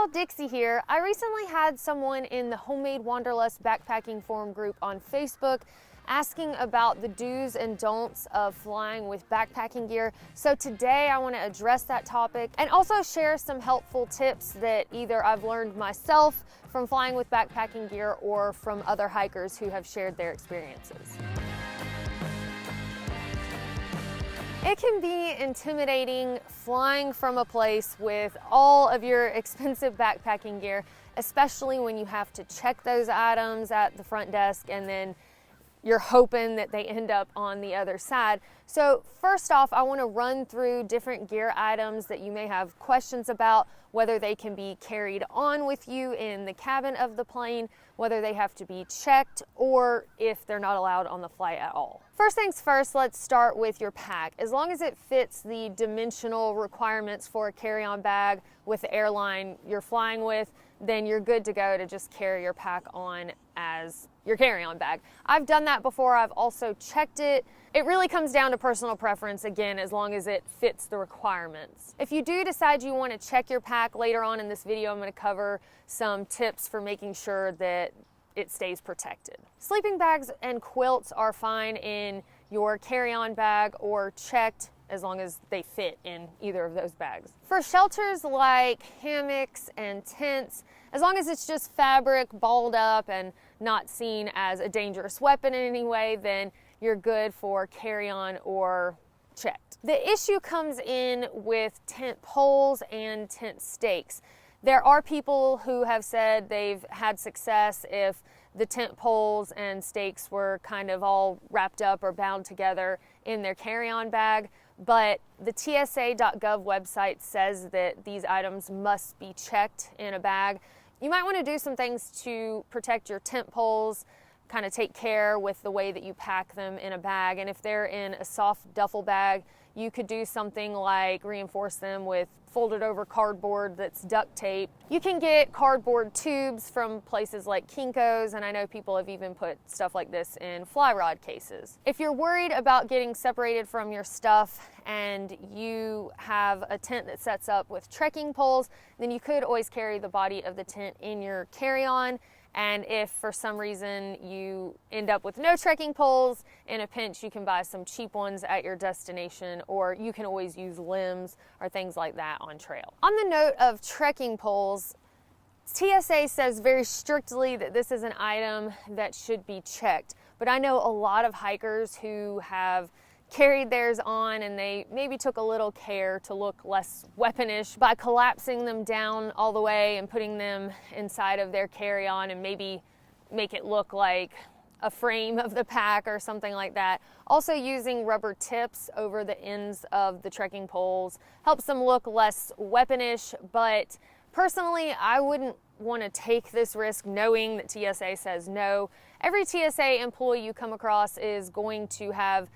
y'all, Dixie here. I recently had someone in the Homemade Wanderlust backpacking forum group on Facebook asking about the do's and don'ts of flying with backpacking gear. So today I want to address that topic and also share some helpful tips that either I've learned myself from flying with backpacking gear or from other hikers who have shared their experiences. It can be intimidating flying from a place with all of your expensive backpacking gear, especially when you have to check those items at the front desk and then you're hoping that they end up on the other side. So first off, I want to run through different gear items that you may have questions about, whether they can be carried on with you in the cabin of the plane, whether they have to be checked, or if they're not allowed on the flight at all. First things first, let's start with your pack. As long as it fits the dimensional requirements for a carry-on bag with the airline you're flying with, then you're good to go to just carry your pack on as your carry-on bag. I've done that before. I've also checked it. It really comes down to personal preference, again, as long as it fits the requirements. If you do decide you want to check your pack later on in this video, I'm going to cover some tips for making sure that it stays protected. Sleeping bags and quilts are fine in your carry-on bag or checked as long as they fit in either of those bags. For shelters like hammocks and tents, as long as it's just fabric balled up and not seen as a dangerous weapon in any way, then you're good for carry-on or checked. The issue comes in with tent poles and tent stakes. There are people who have said they've had success if the tent poles and stakes were kind of all wrapped up or bound together in their carry-on bag, but the TSA.gov website says that these items must be checked in a bag. You might want to do some things to protect your tent poles, kind of take care with the way that you pack them in a bag. And if they're in a soft duffel bag, you could do something like reinforce them with folded over cardboard that's duct tape. You can get cardboard tubes from places like Kinko's, and I know people have even put stuff like this in fly rod cases. If you're worried about getting separated from your stuff and you have a tent that sets up with trekking poles, then you could always carry the body of the tent in your carry-on. And if for some reason you end up with no trekking poles, in a pinch you can buy some cheap ones at your destination, or you can always use limbs or things like that on trail. On the note of trekking poles, TSA says very strictly that this is an item that should be checked. But I know a lot of hikers who have carried theirs on and they maybe took a little care to look less weaponish by collapsing them down all the way and putting them inside of their carry-on and maybe make it look like a frame of the pack or something like that. Also, using rubber tips over the ends of the trekking poles helps them look less weaponish, but personally, I wouldn't want to take this risk knowing that TSA says no. Every TSA employee you come across is going to have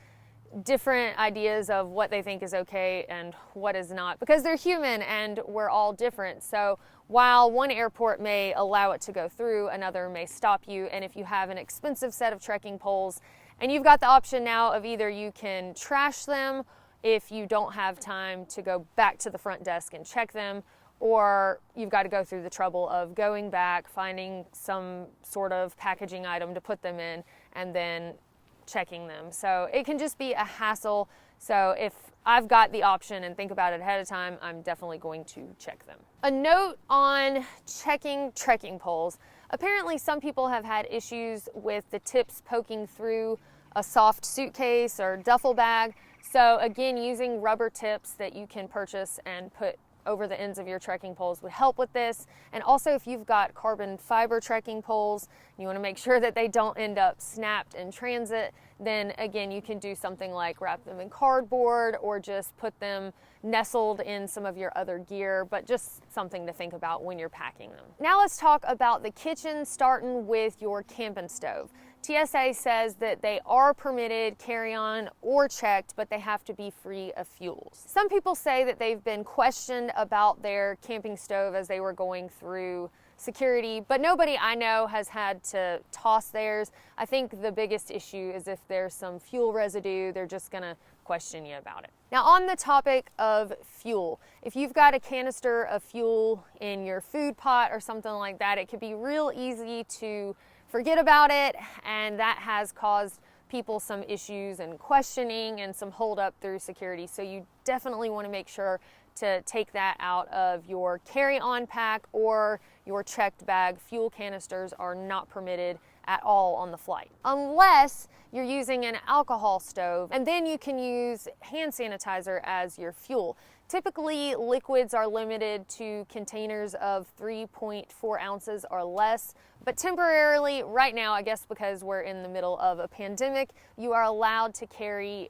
different ideas of what they think is okay and what is not, because they're human and we're all different. So while one airport may allow it to go through, another may stop you. And if you have an expensive set of trekking poles and you've got the option now of either you can trash them if you don't have time to go back to the front desk and check them, or you've got to go through the trouble of going back, finding some sort of packaging item to put them in, and then checking them. So it can just be a hassle. So if I've got the option and think about it ahead of time, I'm definitely going to check them. A note on checking trekking poles. Apparently some people have had issues with the tips poking through a soft suitcase or duffel bag. So again, using rubber tips that you can purchase and put over the ends of your trekking poles would help with this. And also, if you've got carbon fiber trekking poles, you want to make sure that they don't end up snapped in transit, then again, you can do something like wrap them in cardboard or just put them nestled in some of your other gear, but just something to think about when you're packing them. Now let's talk about the kitchen, starting with your camping stove. TSA says that they are permitted carry-on or checked, but they have to be free of fuels. Some people say that they've been questioned about their camping stove as they were going through security, but nobody I know has had to toss theirs. I think the biggest issue is if there's some fuel residue, they're just gonna question you about it. Now, on the topic of fuel, if you've got a canister of fuel in your food pot or something like that, it could be real easy to forget about it, and that has caused people some issues and questioning and some holdup through security. So you definitely want to make sure to take that out of your carry-on pack or your checked bag. Fuel canisters are not permitted at all on the flight, unless you're using an alcohol stove, and then you can use hand sanitizer as your fuel. Typically, liquids are limited to containers of 3.4 ounces or less, but temporarily, right now, I guess because we're in the middle of a pandemic, you are allowed to carry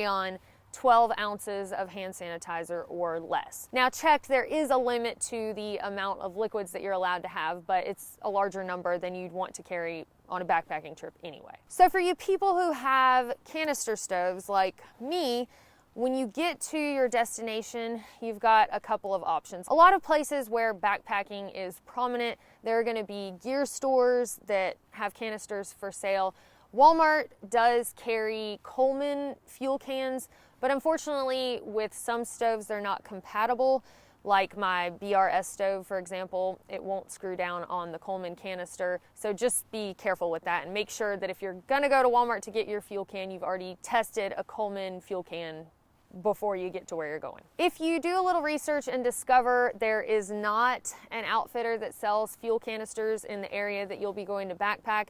on 12 ounces of hand sanitizer or less. Now check, there is a limit to the amount of liquids that you're allowed to have, but it's a larger number than you'd want to carry on a backpacking trip anyway. So for you people who have canister stoves like me, when you get to your destination, you've got a couple of options. A lot of places where backpacking is prominent, there are going to be gear stores that have canisters for sale. Walmart does carry Coleman fuel cans, but unfortunately with some stoves they're not compatible. Like my BRS stove, for example, it won't screw down on the Coleman canister. So just be careful with that and make sure that if you're gonna go to Walmart to get your fuel can, you've already tested a Coleman fuel can before you get to where you're going. If you do a little research and discover there is not an outfitter that sells fuel canisters in the area that you'll be going to backpack,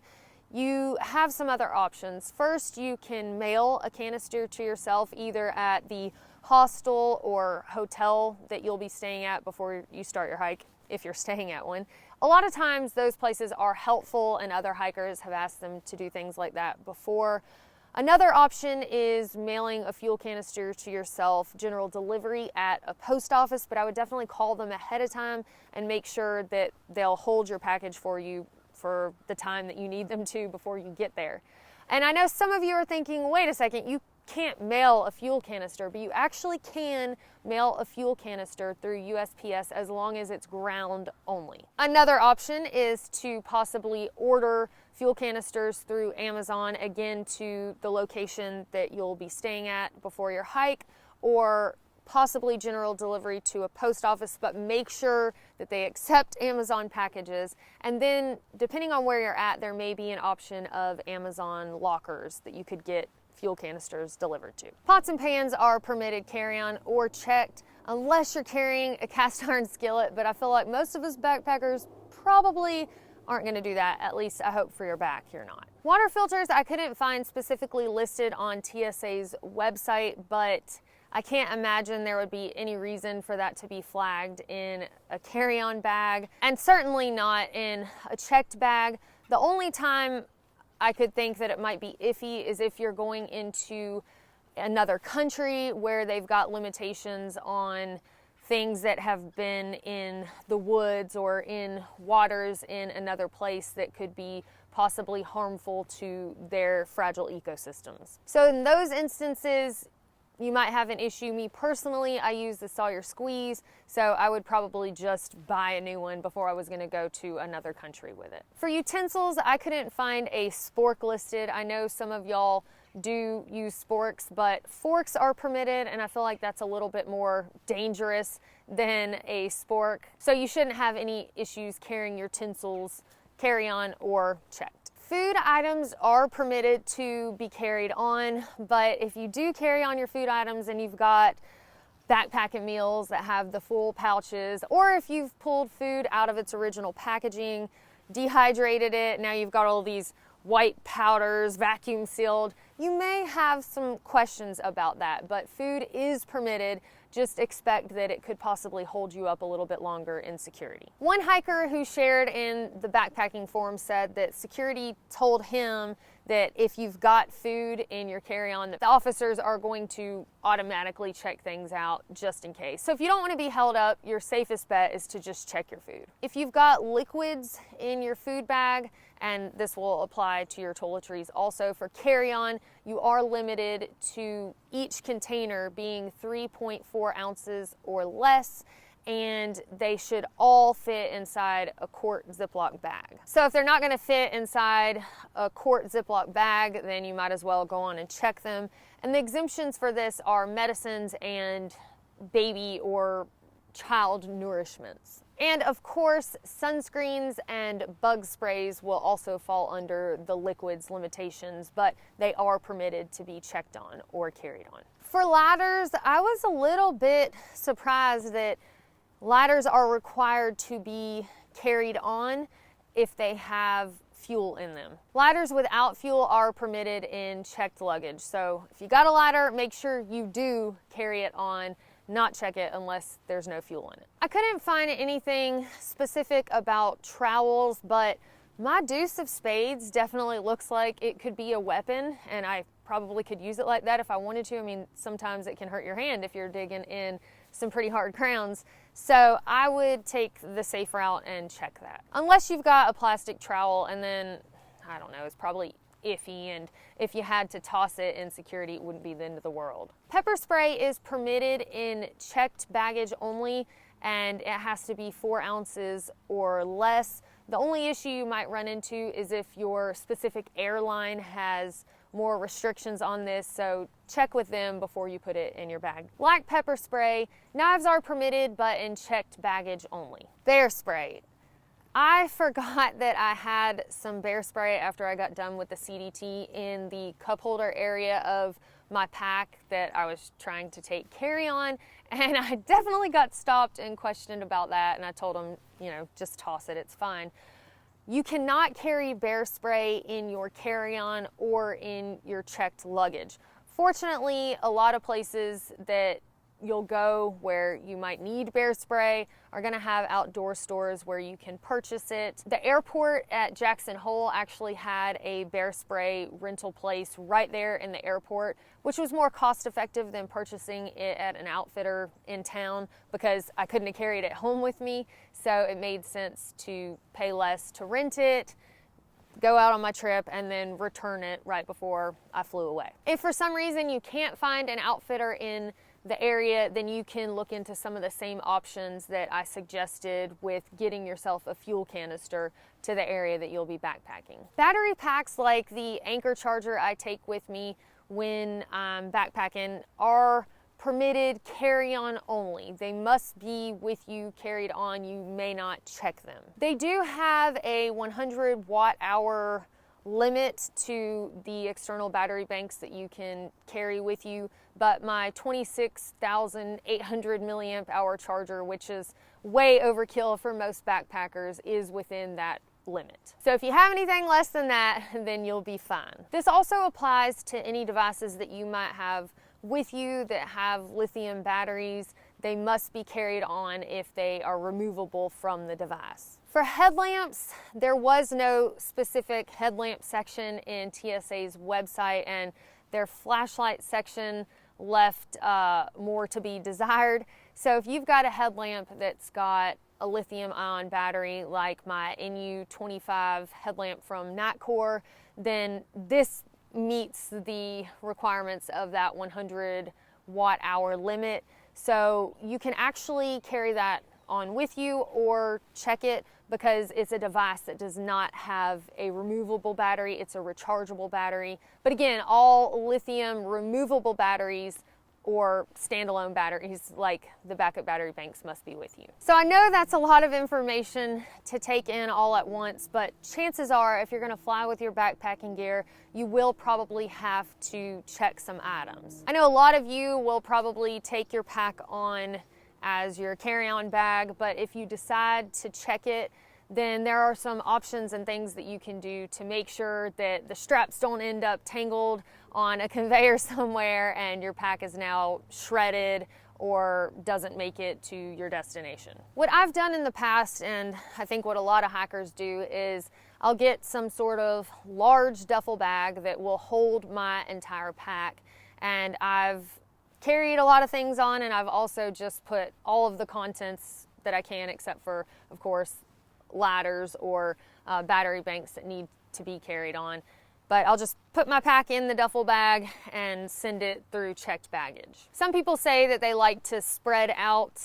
you have some other options. First, you can mail a canister to yourself either at the hostel or hotel that you'll be staying at before you start your hike, if you're staying at one. A lot of times those places are helpful and other hikers have asked them to do things like that before. Another option is mailing a fuel canister to yourself, general delivery at a post office, but I would definitely call them ahead of time and make sure that they'll hold your package for you for the time that you need them to before you get there. And I know some of you are thinking, wait a second, you can't mail a fuel canister, but you actually can mail a fuel canister through USPS as long as it's ground only. Another option is to possibly order fuel canisters through Amazon, again to the location that you'll be staying at before your hike, or possibly general delivery to a post office, but make sure that they accept Amazon packages. And then depending on where you're at, there may be an option of Amazon lockers that you could get fuel canisters delivered to. Pots and pans are permitted carry-on or checked unless you're carrying a cast iron skillet, but I feel like most of us backpackers probably aren't going to do that. At least I hope for your back you're not. Water filters I couldn't find specifically listed on TSA's website, but I can't imagine there would be any reason for that to be flagged in a carry-on bag, and certainly not in a checked bag. The only time I could think that it might be iffy is if you're going into another country where they've got limitations on things that have been in the woods or in waters in another place that could be possibly harmful to their fragile ecosystems. So in those instances, you might have an issue. Me personally, I use the Sawyer Squeeze, so I would probably just buy a new one before I was going to go to another country with it. For utensils, I couldn't find a spork listed. I know some of y'all do use sporks, but forks are permitted, and I feel like that's a little bit more dangerous than a spork. So you shouldn't have any issues carrying your utensils carry-on or checked. Food items are permitted to be carried on, but if you do carry on your food items and you've got backpacking meals that have the full pouches, or if you've pulled food out of its original packaging, dehydrated it, now you've got all these white powders, vacuum sealed, you may have some questions about that, but food is permitted. Just expect that it could possibly hold you up a little bit longer in security. One hiker who shared in the backpacking forum said that security told him that if you've got food in your carry-on, the officers are going to automatically check things out just in case. So if you don't want to be held up, your safest bet is to just check your food. If you've got liquids in your food bag, and this will apply to your toiletries also, for carry-on, you are limited to each container being 3.4 ounces or less, and they should all fit inside a quart Ziploc bag. So if they're not going to fit inside a quart Ziploc bag, then you might as well go on and check them. And the exemptions for this are medicines and baby or child nourishments. And of course, sunscreens and bug sprays will also fall under the liquids limitations, but they are permitted to be checked on or carried on. For ladders, I was a little bit surprised that ladders are required to be carried on if they have fuel in them. Ladders without fuel are permitted in checked luggage. So if you got a ladder, make sure you do carry it on, not check it unless there's no fuel in it. I couldn't find anything specific about trowels, but my deuce of spades definitely looks like it could be a weapon, and I probably could use it like that if I wanted to. I mean, sometimes it can hurt your hand if you're digging in some pretty hard grounds. So I would take the safe route and check that. Unless you've got a plastic trowel, and then, I don't know, it's probably iffy, and if you had to toss it in security, it wouldn't be the end of the world. Pepper spray is permitted in checked baggage only, and it has to be 4 ounces or less. The only issue you might run into is if your specific airline has more restrictions on this, so check with them before you put it in your bag. Black pepper spray, knives are permitted, but in checked baggage only. Bear spray. I forgot that I had some bear spray after I got done with the CDT in the cup holder area of my pack that I was trying to take carry on, and I definitely got stopped and questioned about that, and I told them, you know, just toss it, it's fine. You cannot carry bear spray in your carry-on or in your checked luggage. Fortunately, a lot of places that you'll go where you might need bear spray are going to have outdoor stores where you can purchase it. The airport at Jackson Hole actually had a bear spray rental place right there in the airport, which was more cost effective than purchasing it at an outfitter in town because I couldn't have carried it home with me. So it made sense to pay less to rent it, go out on my trip, and then return it right before I flew away. If for some reason you can't find an outfitter in the area, then you can look into some of the same options that I suggested with getting yourself a fuel canister to the area that you'll be backpacking. Battery packs like the Anchor charger I take with me when I'm backpacking are permitted carry-on only. They must be with you carried on. You may not check them. They do have a 100 watt-hour limit to the external battery banks that you can carry with you, but my 26,800 milliamp hour charger, which is way overkill for most backpackers, is within that limit. So if you have anything less than that, then you'll be fine. This also applies to any devices that you might have with you that have lithium batteries. They must be carried on if they are removable from the device. For headlamps, there was no specific headlamp section in TSA's website, and their flashlight section left more to be desired. So if you've got a headlamp that's got a lithium-ion battery like my NU25 headlamp from Nightcore, then this meets the requirements of that 100 watt-hour limit. So you can actually carry that on with you or check it because it's a device that does not have a removable battery. It's a rechargeable battery. But again, all lithium removable batteries or standalone batteries like the backup battery banks must be with you. So I know that's a lot of information to take in all at once, but chances are if you're going to fly with your backpacking gear, you will probably have to check some items. I know a lot of you will probably take your pack on as your carry-on bag, but if you decide to check it, then there are some options and things that you can do to make sure that the straps don't end up tangled on a conveyor somewhere and your pack is now shredded or doesn't make it to your destination. What I've done in the past, and I think what a lot of hikers do, is I'll get some sort of large duffel bag that will hold my entire pack, and I've carried a lot of things on, and I've also just put all of the contents that I can, except for, of course, ladders or battery banks that need to be carried on. But I'll just put my pack in the duffel bag and send it through checked baggage. Some people say that they like to spread out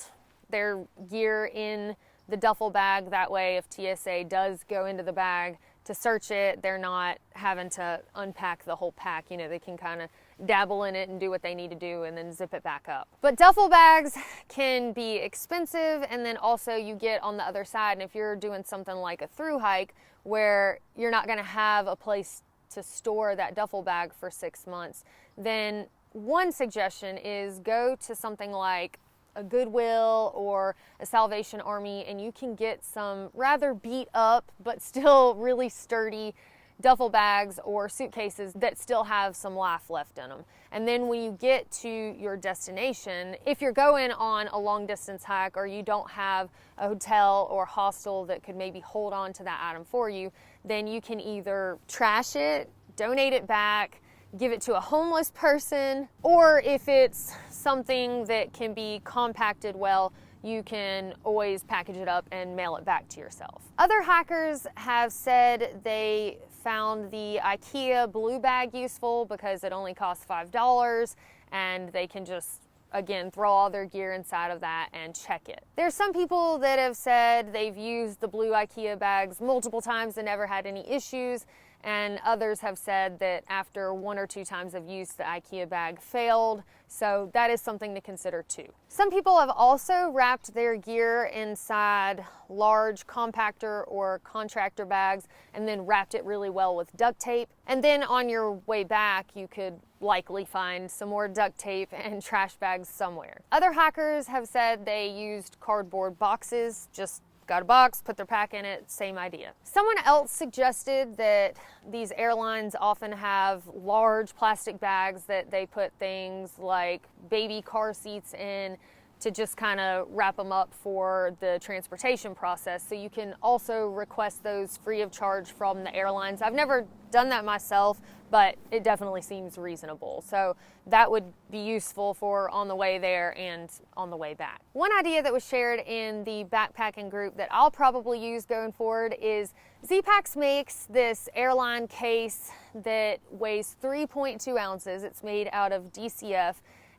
their gear in the duffel bag. That way, if TSA does go into the bag to search it, they're not having to unpack the whole pack. You know, they can kind of dabble in it and do what they need to do and then zip it back up. But duffel bags can be expensive, and then also you get on the other side, and if you're doing something like a through hike where you're not going to have a place to store that duffel bag for 6 months, then one suggestion is go to something like a Goodwill or a Salvation Army, and you can get some rather beat up but still really sturdy duffel bags or suitcases that still have some life left in them. And then when you get to your destination, if you're going on a long distance hike or you don't have a hotel or hostel that could maybe hold on to that item for you, then you can either trash it, donate it back, give it to a homeless person, or if it's something that can be compacted well, you can always package it up and mail it back to yourself. Other hikers have said they found the IKEA blue bag useful because it only costs $5 and they can just, again, throw all their gear inside of that and check it. There's some people that have said they've used the blue IKEA bags multiple times and never had any issues, and others have said that after 1 or 2 times of use, the IKEA bag failed, so that is something to consider too. Some people have also wrapped their gear inside large compactor or contractor bags and then wrapped it really well with duct tape. And then on your way back, you could likely find some more duct tape and trash bags somewhere. Other hikers have said they used cardboard boxes, just got a box, put their pack in it, same idea. Someone else suggested that these airlines often have large plastic bags that they put things like baby car seats in to just kind of wrap them up for the transportation process. So you can also request those free of charge from the airlines. I've never done that myself, but it definitely seems reasonable. So that would be useful for on the way there and on the way back. One idea that was shared in the backpacking group that I'll probably use going forward is Z-Packs makes this airline case that weighs 3.2 ounces. It's made out of DCF,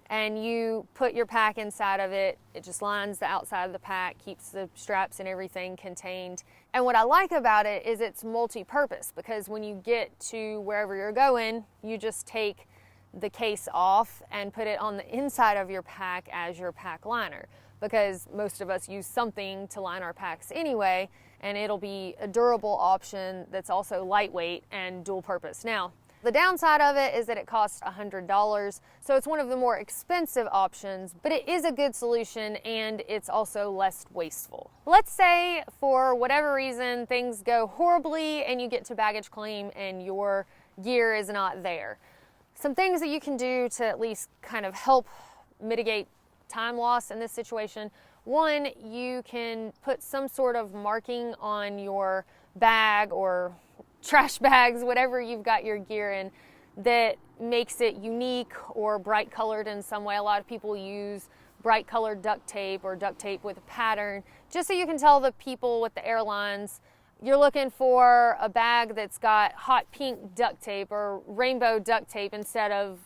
and you put your pack inside of it. It just lines the outside of the pack, keeps the straps and everything contained. And what I like about it is it's multi-purpose, because when you get to wherever you're going, you just take the case off and put it on the inside of your pack as your pack liner, because most of us use something to line our packs anyway, and it'll be a durable option that's also lightweight and dual purpose. Now, the downside of it is that it costs $100, so it's one of the more expensive options, but it is a good solution and it's also less wasteful. Let's say for whatever reason things go horribly and you get to baggage claim and your gear is not there. Some things that you can do to at least kind of help mitigate time loss in this situation. One, you can put some sort of marking on your bag or trash bags, whatever you've got your gear in, that makes it unique or bright colored in some way. A lot of people use bright colored duct tape or duct tape with a pattern, just so you can tell the people with the airlines you're looking for a bag that's got hot pink duct tape or rainbow duct tape instead of,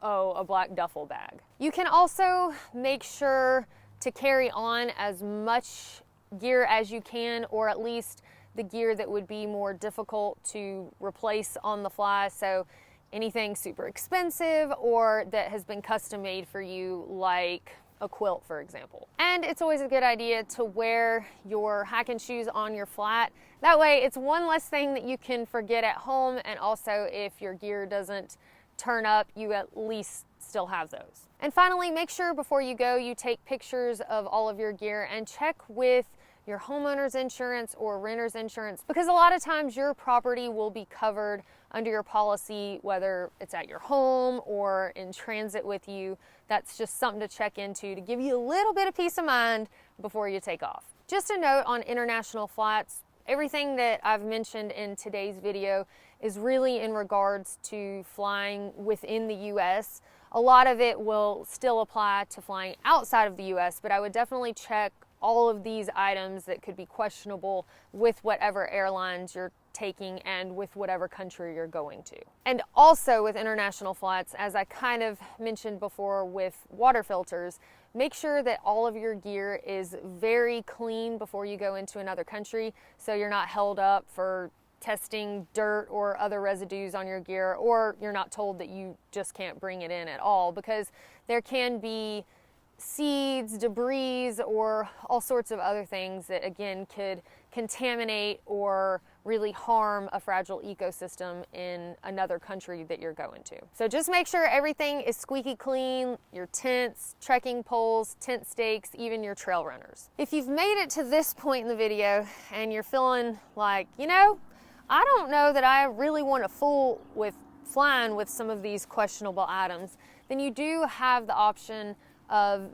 a black duffel bag. You can also make sure to carry on as much gear as you can, or at least the gear that would be more difficult to replace on the fly. So anything super expensive or that has been custom made for you, like a quilt, for example. And it's always a good idea to wear your hiking shoes on your flat. That way it's one less thing that you can forget at home, and also if your gear doesn't turn up, you at least still have those. And finally, make sure before you go you take pictures of all of your gear and check with your homeowner's insurance or renter's insurance, because a lot of times your property will be covered under your policy, whether it's at your home or in transit with you. That's just something to check into to give you a little bit of peace of mind before you take off. Just a note on international flights, everything that I've mentioned in today's video is really in regards to flying within the US. A lot of it will still apply to flying outside of the US, but I would definitely check all of these items that could be questionable with whatever airlines you're taking and with whatever country you're going to. And also with international flights, as I kind of mentioned before with water filters, make sure that all of your gear is very clean before you go into another country, so you're not held up for testing dirt or other residues on your gear, or you're not told that you just can't bring it in at all, because there can be seeds, debris, or all sorts of other things that again could contaminate or really harm a fragile ecosystem in another country that you're going to. So just make sure everything is squeaky clean, your tents, trekking poles, tent stakes, even your trail runners. If you've made it to this point in the video and you're feeling like, you know, I don't know that I really want to fool with flying with some of these questionable items, then you do have the option of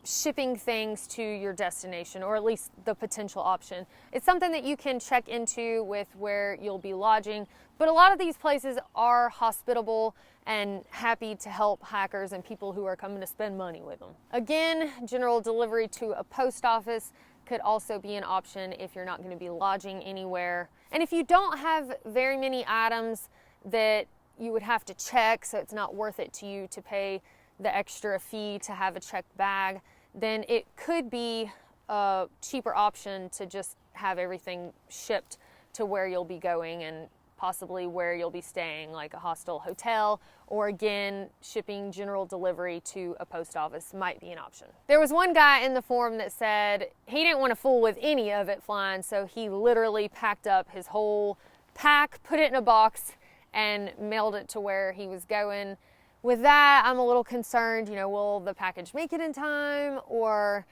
shipping things to your destination, or at least the potential option. It's something that you can check into with where you'll be lodging, but a lot of these places are hospitable and happy to help hikers and people who are coming to spend money with them. Again, general delivery to a post office could also be an option if you're not going to be lodging anywhere. And if you don't have very many items that you would have to check, so it's not worth it to you to pay the extra fee to have a checked bag, then it could be a cheaper option to just have everything shipped to where you'll be going and possibly where you'll be staying, like a hostel hotel, or again, shipping general delivery to a post office might be an option. There was one guy in the forum that said he didn't want to fool with any of it flying, so he literally packed up his whole pack, put it in a box, and mailed it to where he was going. With that, I'm a little concerned, you know, will the package make it in time, or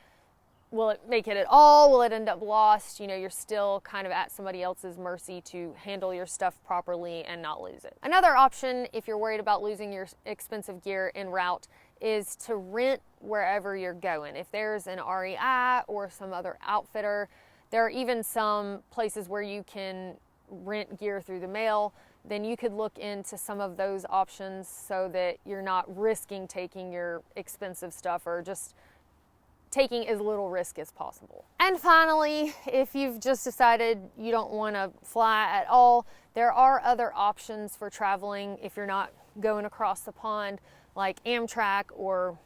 will it make it at all? Will it end up lost? You know, you're still kind of at somebody else's mercy to handle your stuff properly and not lose it. Another option, if you're worried about losing your expensive gear en route, is to rent wherever you're going. If there's an REI or some other outfitter, there are even some places where you can rent gear through the mail. Then you could look into some of those options so that you're not risking taking your expensive stuff, or just taking as little risk as possible. And finally, if you've just decided you don't want to fly at all, there are other options for traveling if you're not going across the pond, like Amtrak or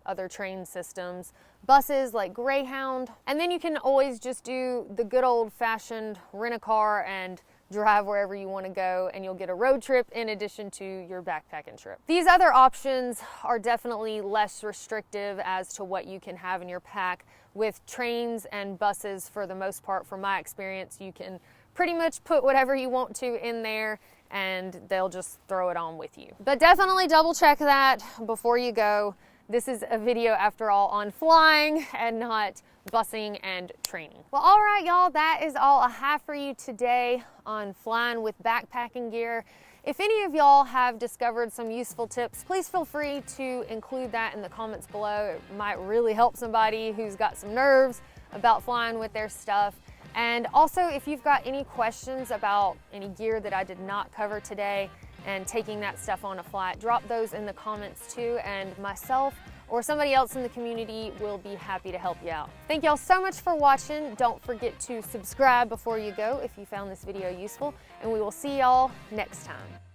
other train systems, buses like Greyhound, and then you can always just do the good old-fashioned rent-a-car and drive wherever you want to go, and you'll get a road trip in addition to your backpacking trip. These other options are definitely less restrictive as to what you can have in your pack. With trains and buses, for the most part, from my experience, you can pretty much put whatever you want to in there and they'll just throw it on with you. But definitely double check that before you go. This is a video, after all, on flying and not busing and training. Well, all right, y'all, that is all I have for you today on flying with backpacking gear. If any of y'all have discovered some useful tips, please feel free to include that in the comments below. It might really help somebody who's got some nerves about flying with their stuff. And also, if you've got any questions about any gear that I did not cover today and taking that stuff on a flight, drop those in the comments too, and myself or somebody else in the community will be happy to help you out. Thank y'all so much for watching. Don't forget to subscribe before you go if you found this video useful, and we will see y'all next time.